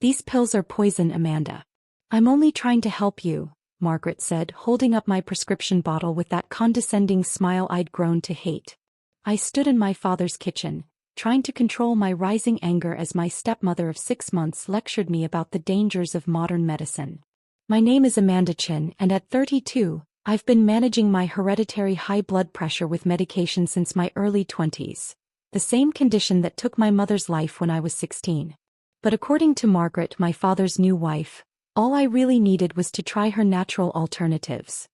These pills are poison, Amanda. I'm only trying to help you, Margaret said, holding up my prescription bottle with that condescending smile I'd grown to hate. I stood in my father's kitchen, trying to control my rising anger as my stepmother of 6 months lectured me about the dangers of modern medicine. My name is Amanda Chen, and at 32, I've been managing my hereditary high blood pressure with medication since my early 20s, the same condition that took my mother's life when I was 16. But according to Margaret, my father's new wife, all I really needed was to try her natural alternatives.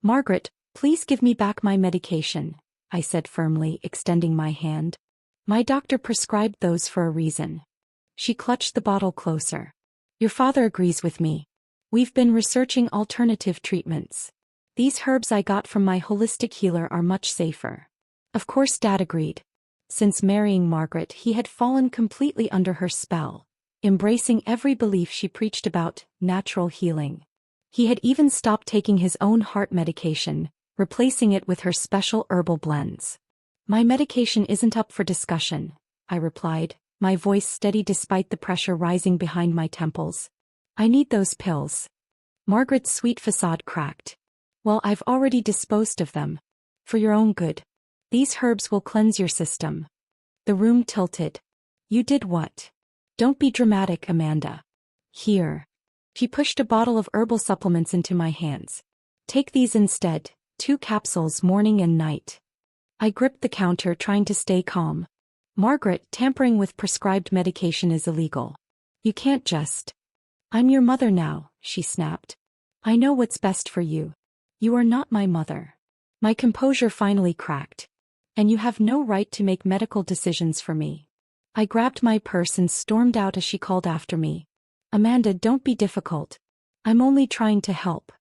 Margaret, please give me back my medication, I said firmly, extending my hand. My doctor prescribed those for a reason. She clutched the bottle closer. Your father agrees with me. We've been researching alternative treatments. These herbs I got from my holistic healer are much safer. Of course, Dad agreed. Since marrying Margaret, he had fallen completely under her spell, embracing every belief she preached about natural healing. He had even stopped taking his own heart medication, replacing it with her special herbal blends. My medication isn't up for discussion, I replied, my voice steady despite the pressure rising behind my temples. I need those pills. Margaret's sweet facade cracked. Well, I've already disposed of them. For your own good. These herbs will cleanse your system. The room tilted. You did what? Don't be dramatic, Amanda. Here. She pushed a bottle of herbal supplements into my hands. Take these instead, 2 capsules morning and night. I gripped the counter, trying to stay calm. Margaret, tampering with prescribed medication is illegal. You can't just. I'm your mother now, she snapped. I know what's best for you. You are not my mother. My composure finally cracked. And you have no right to make medical decisions for me. I grabbed my purse and stormed out as she called after me. Amanda, don't be difficult. I'm only trying to help.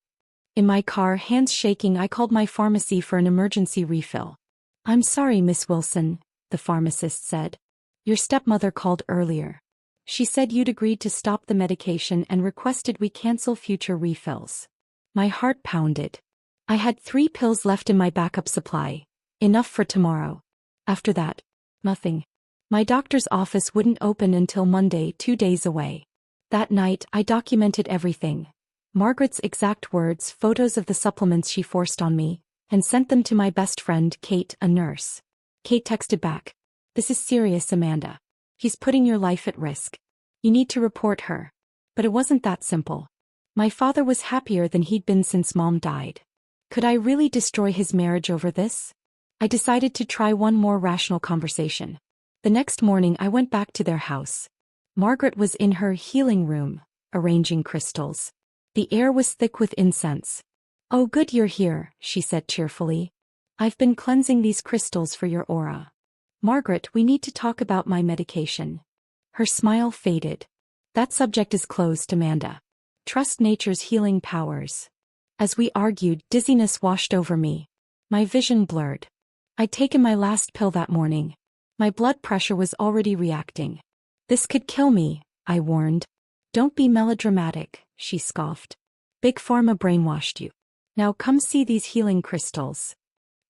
In my car, hands shaking, I called my pharmacy for an emergency refill. I'm sorry, Miss Wilson, the pharmacist said. Your stepmother called earlier. She said you'd agreed to stop the medication and requested we cancel future refills. My heart pounded. I had 3 pills left in my backup supply, enough for tomorrow. After that, nothing. My doctor's office wouldn't open until Monday, 2 days away. That night, I documented everything. Margaret's exact words, photos of the supplements she forced on me, and sent them to my best friend, Kate, a nurse. Kate texted back. This is serious, Amanda. He's putting your life at risk. You need to report her. But it wasn't that simple. My father was happier than he'd been since Mom died. Could I really destroy his marriage over this? I decided to try one more rational conversation. The next morning I went back to their house. Margaret was in her healing room, arranging crystals. The air was thick with incense. Oh, good you're here, she said cheerfully. I've been cleansing these crystals for your aura. Margaret, we need to talk about my medication. Her smile faded. That subject is closed, Amanda. Trust nature's healing powers. As we argued, dizziness washed over me. My vision blurred. I'd taken my last pill that morning. My blood pressure was already reacting. This could kill me, I warned. Don't be melodramatic, she scoffed. Big Pharma brainwashed you. Now come see these healing crystals.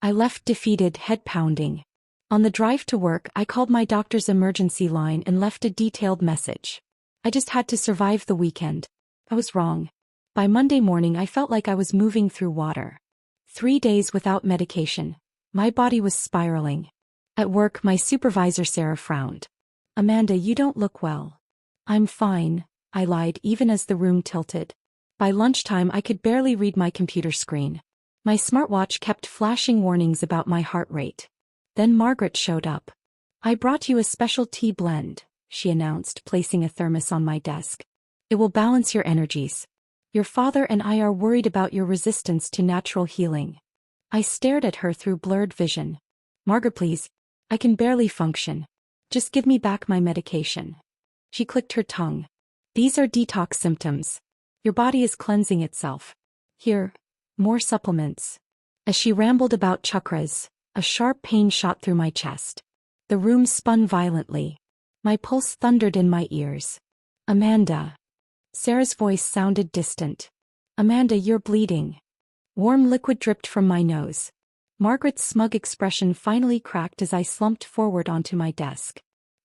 I left defeated, head pounding. On the drive to work, I called my doctor's emergency line and left a detailed message. I just had to survive the weekend. I was wrong. By Monday morning, I felt like I was moving through water. 3 days without medication. My body was spiraling. At work, my supervisor Sarah frowned. Amanda, you don't look well. I'm fine, I lied even as the room tilted. By lunchtime, I could barely read my computer screen. My smartwatch kept flashing warnings about my heart rate. Then Margaret showed up. I brought you a special tea blend, she announced, placing a thermos on my desk. It will balance your energies. Your father and I are worried about your resistance to natural healing. I stared at her through blurred vision. Margaret, please. I can barely function. Just give me back my medication. She clicked her tongue. These are detox symptoms. Your body is cleansing itself. Here, more supplements. As she rambled about chakras, a sharp pain shot through my chest. The room spun violently. My pulse thundered in my ears. Amanda. Sarah's voice sounded distant. Amanda, you're bleeding. Warm liquid dripped from my nose. Margaret's smug expression finally cracked as I slumped forward onto my desk.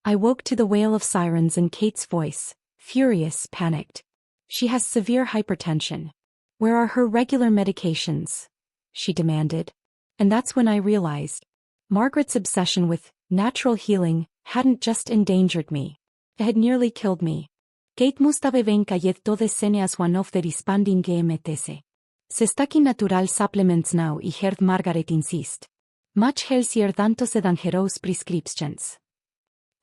I woke to the wail of sirens and Kate's voice, furious, panicked. She has severe hypertension. Where are her regular medications? She demanded. And that's when I realized. Margaret's obsession with natural healing hadn't just endangered me. It had nearly killed me. Kate mustave ven cayet todes sene as one of the responding GMTS. Se staki natural supplements now I heard Margaret insist. Much healthier than tos dangerous prescriptions.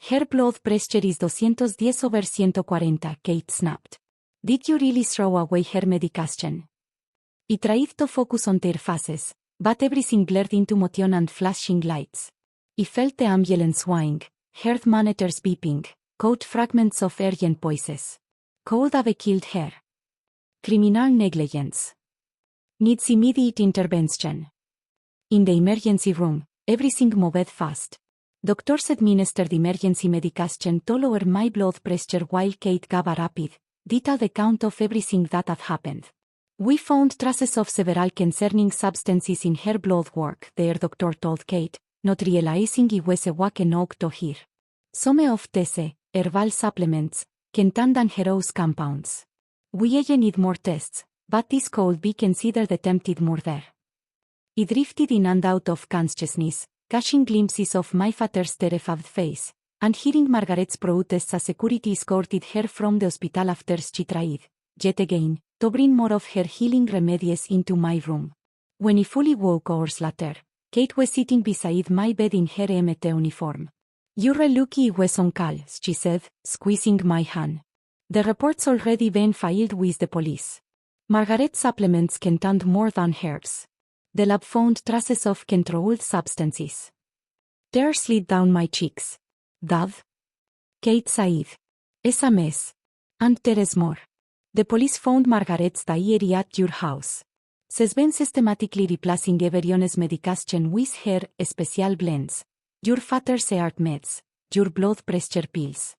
Her blood pressure is 210/140, Kate snapped. Did you really throw away her medication? I tried to focus on their faces, but everything blurred into motion and flashing lights. I felt the ambulance whining, heard monitors beeping, caught fragments of urgent voices. Could have killed her. Criminal negligence. Needs immediate intervention. In the emergency room, everything moved fast. Doctors administered emergency medication to lower my blood pressure while Kate gave a rapid, detailed account of everything that had happened. We found traces of several concerning substances in her blood work, their doctor told Kate, not realizing it was a walk enough to hear. Some of these herbal supplements contain dangerous compounds. We need more tests, but this could be considered attempted murder. I drifted in and out of consciousness, catching glimpses of my father's terrified face, and hearing Margaret's protests as security escorted her from the hospital after she tried, yet again, to bring more of her healing remedies into my room. When I fully woke hours later, Kate was sitting beside my bed in her MT uniform. You're lucky I was on call, she said, squeezing my hand. The report's already been filed with the police. Margaret's supplements contained more than herbs. The lab found traces of controlled substances. Tears slid down my cheeks. Dad? Kate said. Es a mess. And there is more. The police found Margaret's diary at your house. She's been systematically replacing everyone's medication with her special blends. Your father's heart meds, your blood pressure pills.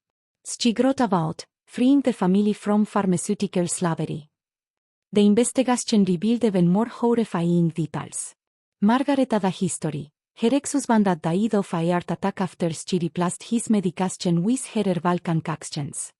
She wrote about freeing the family from pharmaceutical slavery. The investigation revealed even more horrifying details. Margaret had a history. Her ex-husband had died of a heart attack after she replaced his medication with her herbal concoctions.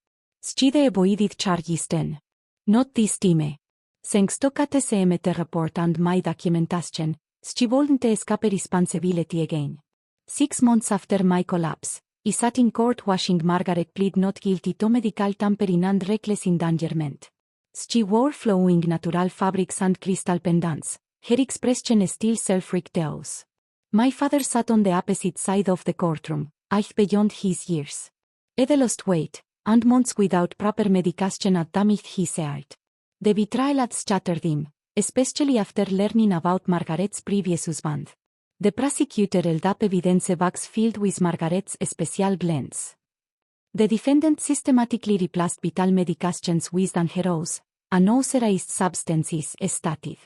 She avoided charges then. Not this time. Thanks to Kate's CMT report and my documentation, she wouldn't escape responsibility again. 6 months after my collapse, I sat in court watching Margaret plead not guilty to medical tampering and reckless endangerment. She wore flowing natural fabrics and crystal pendants, her expression still self-righteous. My father sat on the opposite side of the courtroom, age beyond his years. He'd lost weight, and months without proper medication had damaged his heart. The betrayal had shattered him, especially after learning about Margaret's previous husband. The prosecutor held up evidence box filled with Margaret's special blends. The defendant systematically replaced vital medications with dangerous, unauthorized substances, stated.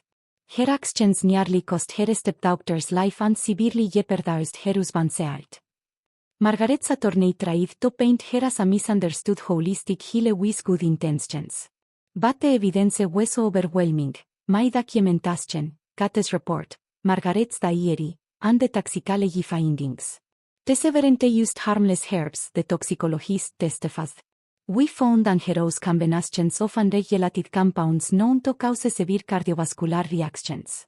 Her actions nearly cost her stepdaughter's life and severely jeopardized her husband's health. Margaret's attorney tried to paint her as a misunderstood holistic healer with good intentions. But the evidence was overwhelming. My documentation, Kate's report, Margaret's diary, and the toxicology findings. The severance used harmless herbs, the toxicologist testified. We found dangerous combinations of unregulated compounds known to cause severe cardiovascular reactions.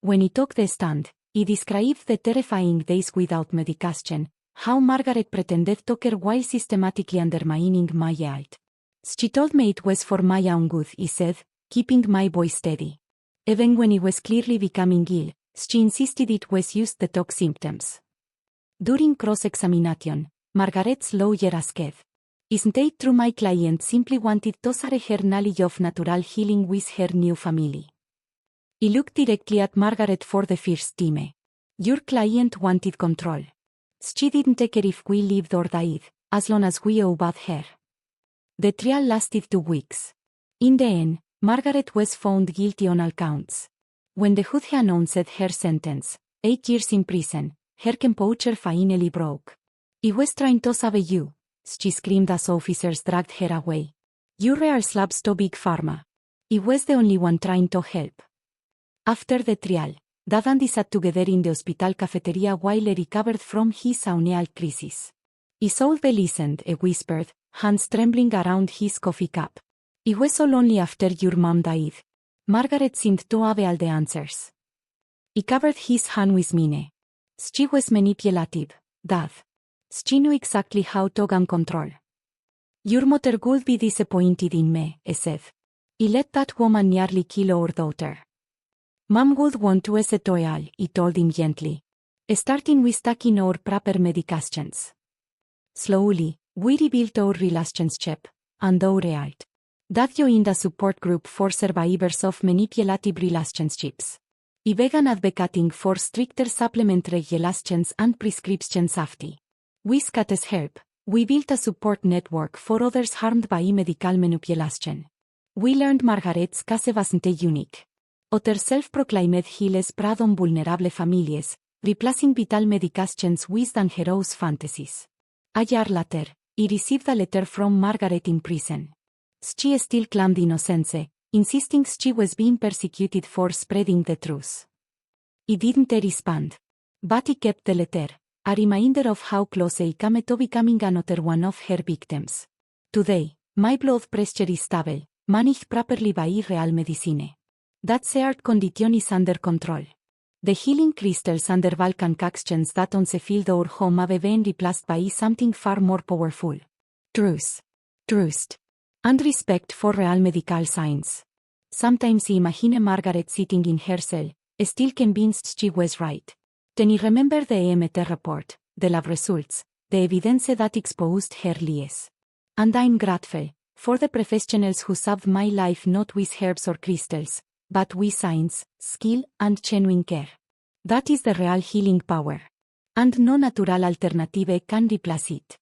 When he took the stand, he described the terrifying days without medication, how Margaret pretended to care while systematically undermining my health. She told me it was for my own good, he said, keeping my voice steady. Even when he was clearly becoming ill, she insisted it was used to talk symptoms. During cross-examination, Margaret's lawyer asked, "Isn't it true my client simply wanted to share her knowledge of natural healing with her new family?" He looked directly at Margaret for the first time. "Your client wanted control. She didn't care if we lived or died, as long as we obeyed her." The trial lasted 2 weeks. In the end, Margaret was found guilty on all counts. When the judge announced her sentence, 8 years in prison, her composure finally broke. "I was trying to save you," she screamed as officers dragged her away. "You real slabs to Big Pharma. I was the only one trying to help." After the trial, Dad and I sat together in the hospital cafeteria while he recovered from his annual crisis. He soulfully listened, he whispered, hands trembling around his coffee cup. "It was so lonely after your mom died." Margaret seemed to have all the answers. He covered his hand with mine. "She was manipulative, Dad. She knew exactly how to gain control." "Your mother would be disappointed in me," I said. "He let that woman nearly kill our daughter." "Mom would want to see it all," he told him gently. "Starting with taking our proper medications." Slowly, we rebuilt our relationship, and our health. Dad joined a support group for survivors of manipulative relationships. He began advocating for stricter supplement regulations and prescription safety. With Kat's help, we built a support network for others harmed by medical manipulation. We learned Margaret's case wasn't unique. Other self-proclaimed healers preyed on vulnerable families, replacing vital medications with dangerous fantasies. A year later, he received a letter from Margaret in prison. She still claimed innocence, insisting she was being persecuted for spreading the truth. He didn't respond. But he kept the letter, a reminder of how close he came to becoming another one of her victims. Today, my blood pressure is stable, managed properly by real medicine. That heart condition is under control. The healing crystals and herbal concoctions that once filled our home have been replaced by something far more powerful. Truth. Trust. And respect for real medical science. Sometimes I imagine Margaret sitting in her cell, still convinced she was right. Then I remember the EMT report, the lab results, the evidence that exposed her lies. And I'm grateful for the professionals who saved my life not with herbs or crystals, but with science, skill, and genuine care. That is the real healing power. And no natural alternative can replace it.